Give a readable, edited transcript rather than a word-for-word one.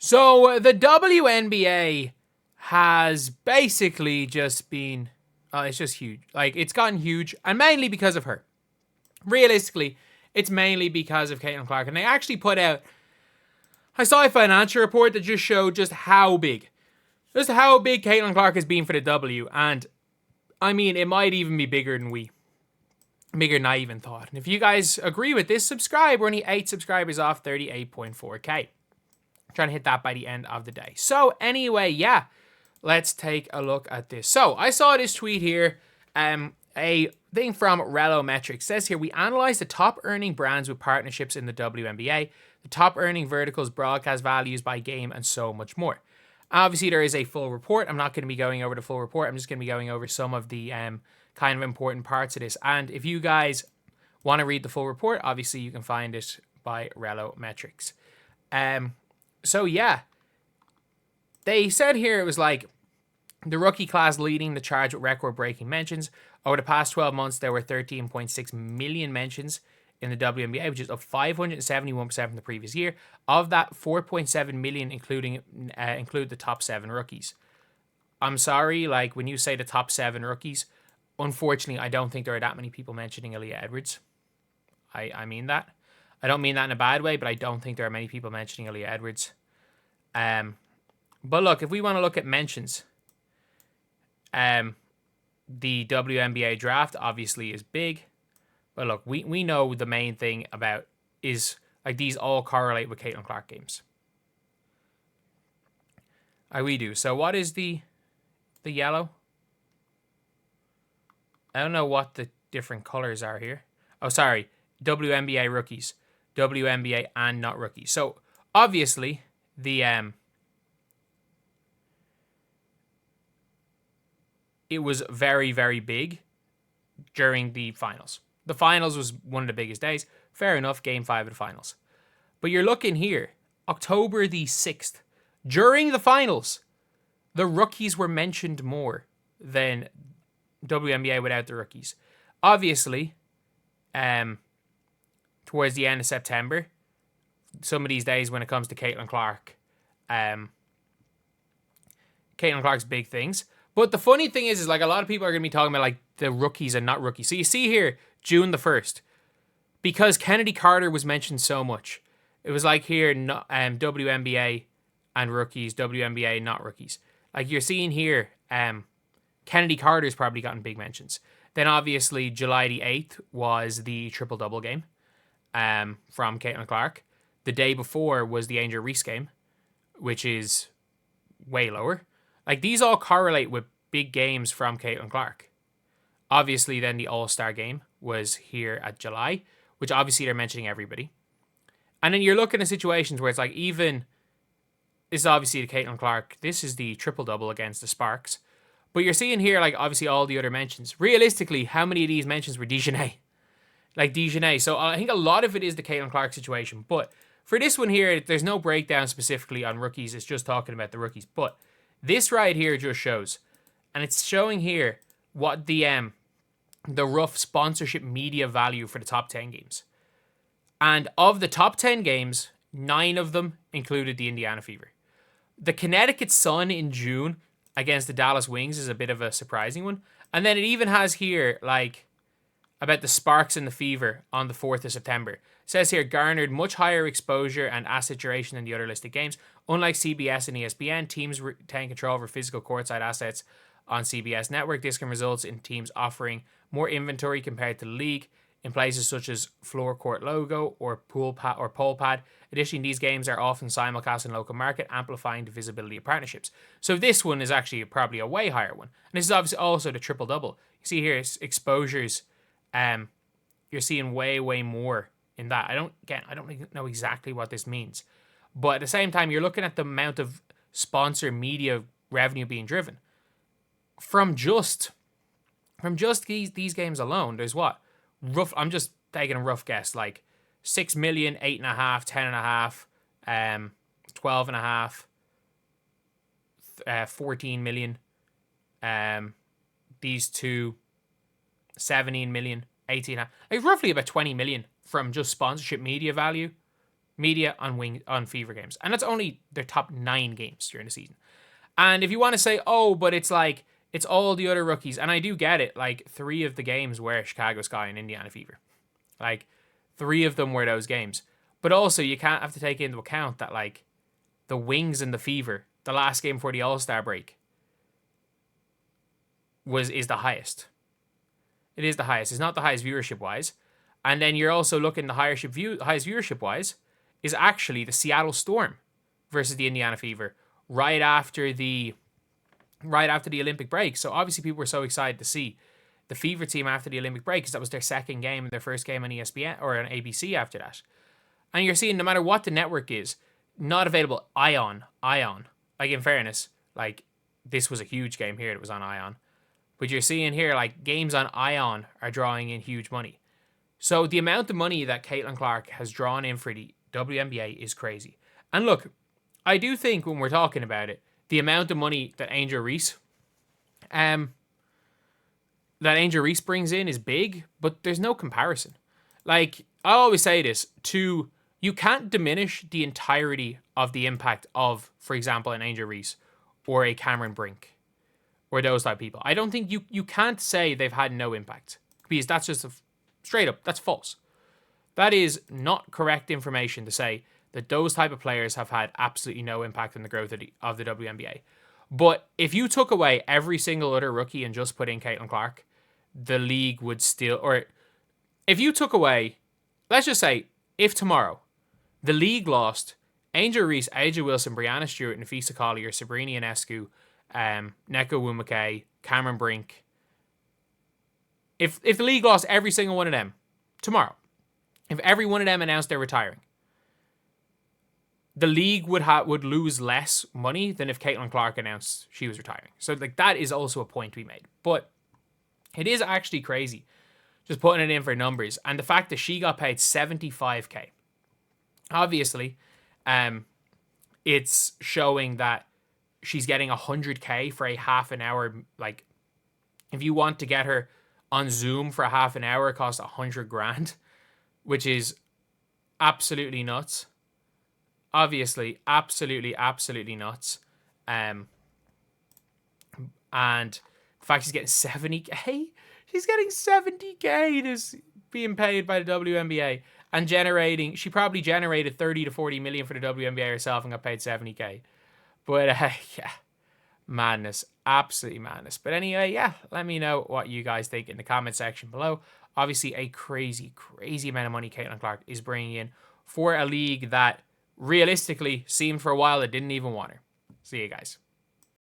So the WNBA has basically just been, it's just huge. Like, it's gotten huge, and mainly because of her. Realistically, it's mainly because of Caitlin Clark. And they actually put out, I saw a financial report that just showed just how big Caitlin Clark has been for the W. And I mean, it might even be bigger than I even thought. And if you guys agree with this, subscribe. We're only 8 subscribers off 38.4k. Trying to hit that by the end of the day. So anyway, yeah, let's take a look at this. So I saw this tweet here, a thing from Relometrics. It says here, we analyzed the top earning brands with partnerships in the WNBA, the top earning verticals, broadcast values by game, and so much more. Obviously, there is a full report. I'm not going to be going over the full report. I'm just going to be going over some of the kind of important parts of this. And if you guys want to read the full report, obviously you can find it by Relometrics. So yeah, they said here it was like the rookie class leading the charge with record-breaking mentions. Over the past 12 months, there were 13.6 million mentions in the WNBA, which is up 571% from the previous year. Of that, 4.7 million include the top 7 rookies. I'm sorry, like when you say the top 7 rookies, unfortunately, I don't think there are that many people mentioning Aaliyah Edwards. I mean that. I don't mean that in a bad way, but I don't think there are many people mentioning Aaliyah Edwards. But look, if we want to look at mentions, the WNBA draft obviously is big. But look, we know the main thing about is like these all correlate with Caitlin Clark games. We do. So what is the yellow? I don't know what the different colors are here. Oh, sorry. WNBA rookies. WNBA and not rookies. So obviously the it was very, very big during the finals. The finals was one of the biggest days. Fair enough, game 5 of the finals. But you're looking here, October the 6th. During the finals, the rookies were mentioned more than WNBA without the rookies. Obviously, towards the end of September, some of these days when it comes to Caitlin Clark, Caitlin Clark's big things. But the funny thing is like a lot of people are going to be talking about like the rookies and not rookies. So you see here, June the 1st, because Kennedy Carter was mentioned so much. It was like here, WNBA and rookies, WNBA, not rookies. Like you're seeing here, Kennedy Carter's probably gotten big mentions. Then obviously July the 8th was the triple-double game from Caitlin Clark. The day before was the Angel Reese game, which is way lower. Like these all correlate with big games from Caitlin Clark. Obviously then the All-Star game was here at July, which obviously they're mentioning everybody. And then you're looking at situations where it's like even, this is obviously the Caitlin Clark, this is the triple-double against the Sparks. But you're seeing here, like, obviously all the other mentions. Realistically, how many of these mentions were Dejanay? Like, Dejanay. So I think a lot of it is the Caitlin Clark situation. But for this one here, there's no breakdown specifically on rookies. It's just talking about the rookies. But this right here just shows. And it's showing here what the rough sponsorship media value for the top 10 games. And of the top 10 games, 9 of them included the Indiana Fever. The Connecticut Sun in June against the Dallas Wings is a bit of a surprising one. And then it even has here, like, about the Sparks and the Fever on the 4th of September. It says here, garnered much higher exposure and asset duration than the other listed games. Unlike CBS and ESPN, teams retain control over physical courtside assets on CBS Network. This can result in teams offering more inventory compared to the league in places such as floor court logo or pole pad. Additionally, these games are often simulcast in local market, amplifying the visibility of partnerships. So this one is actually probably a way higher one. And this is obviously also the triple-double. You see here, exposures, you're seeing way, way more in that. I don't know exactly what this means. But at the same time, you're looking at the amount of sponsor media revenue being driven. From just these games alone, there's what? I'm just taking a rough guess, like 6 million, 8.5, 10.5, 12.5, 14 million. These two, 17 million, 18. Like roughly about 20 million from just sponsorship media value media on Fever games. And that's only their top 9 games during the season. And if you want to say, oh, but it's like, it's all the other rookies, and I do get it, like 3 of the games were Chicago Sky and Indiana Fever. Like 3 of them were those games. But also you can't have to take into account that like the Wings and the Fever, the last game before the All-Star break, is the highest. It is the highest. It's not the highest viewership wise. And then you're also looking the highest viewership wise is actually the Seattle Storm versus the Indiana Fever right after the Olympic break. So obviously people were so excited to see the Fever team after the Olympic break because that was their second game and their first game on ESPN or on ABC after that. And you're seeing no matter what the network is, not available. Ion. Like in fairness, like this was a huge game here. It was on Ion. But you're seeing here like games on Ion are drawing in huge money. So the amount of money that Caitlin Clark has drawn in for the WNBA is crazy. And look, I do think when we're talking about it, the amount of money that Angel Reese brings in is big, but there's no comparison. Like, I always say this, you can't diminish the entirety of the impact of, for example, an Angel Reese or a Cameron Brink or those type of people. I don't think you can't say they've had no impact because that's just straight up, that's false. That is not correct information to say that those type of players have had absolutely no impact on the growth of the WNBA. But if you took away every single other rookie and just put in Caitlin Clark, the league would still... Or if you took away... Let's just say, if tomorrow the league lost Angel Reese, Aja Wilson, Breanna Stewart, Nafisa Collier, Sabrina Ionescu, Neko Wumake, Cameron Brink... If the league lost every single one of them tomorrow, if every one of them announced they're retiring, the league would lose less money than if Caitlin Clark announced she was retiring. So like that is also a point to be made. But it is actually crazy just putting it in for numbers. And the fact that she got paid $75,000. Obviously, it's showing that she's getting $100,000 for a half an hour. Like if you want to get her on Zoom for a half an hour, it costs $100,000, which is absolutely nuts. Obviously, absolutely nuts. And the fact she's getting $70,000, she's getting $70,000 is being paid by the WNBA and she probably generated 30 to 40 million for the WNBA herself and got paid $70,000. But yeah, madness, absolutely madness. But anyway, yeah, let me know what you guys think in the comment section below. Obviously, a crazy amount of money Caitlin Clark is bringing in for a league that realistically seemed for a while it didn't even want her. See you guys.